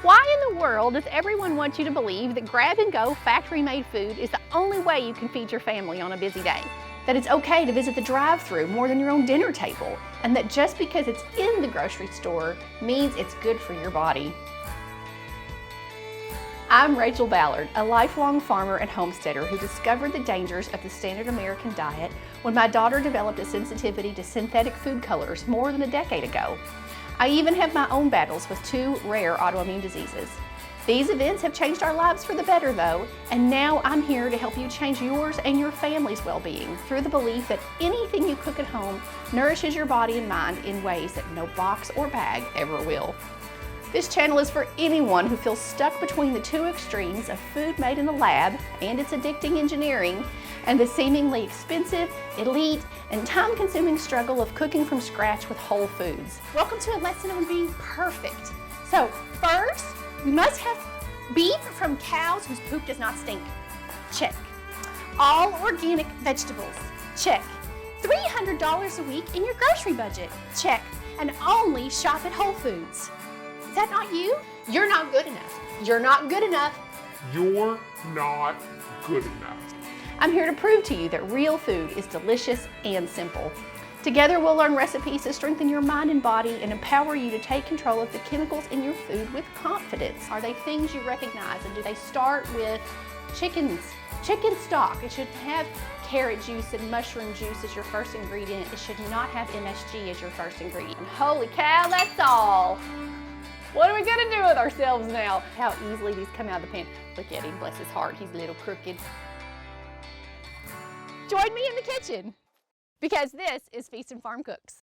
Why in the world does everyone want you to believe that grab-and-go factory-made food is the only way you can feed your family on a busy day? That it's okay to visit the drive-thru more than your own dinner table, and that just because it's in the grocery store means it's good for your body? I'm Rachel Ballard, a lifelong farmer and homesteader who discovered the dangers of the standard American diet when my daughter developed a sensitivity to synthetic food colors more than a decade ago. I even have my own battles with 2 rare autoimmune diseases. These events have changed our lives for the better though, and now I'm here to help you change yours and your family's well-being through the belief that anything you cook at home nourishes your body and mind in ways that no box or bag ever will. This channel is for anyone who feels stuck between the 2 extremes of food made in the lab and its addicting engineering and the seemingly expensive, elite, and time-consuming struggle of cooking from scratch with whole foods. Welcome to a lesson on being perfect. So first, we must have beef from cows whose poop does not stink. Check. All organic vegetables. Check. $300 a week in your grocery budget. Check. And only shop at Whole Foods. Is that not you? You're not good enough. You're not good enough. You're not good enough. I'm here to prove to you that real food is delicious and simple. Together we'll learn recipes to strengthen your mind and body and empower you to take control of the chemicals in your food with confidence. Are they things you recognize, and do they start with chicken stock? It should have carrot juice and mushroom juice as your first ingredient. It should not have MSG as your first ingredient. And holy cow, that's all. What are we gonna do with ourselves now? How easily these come out of the pan. Look at him, bless his heart, he's a little crooked. Join me in the kitchen, because this is Feast and Farm Cooks.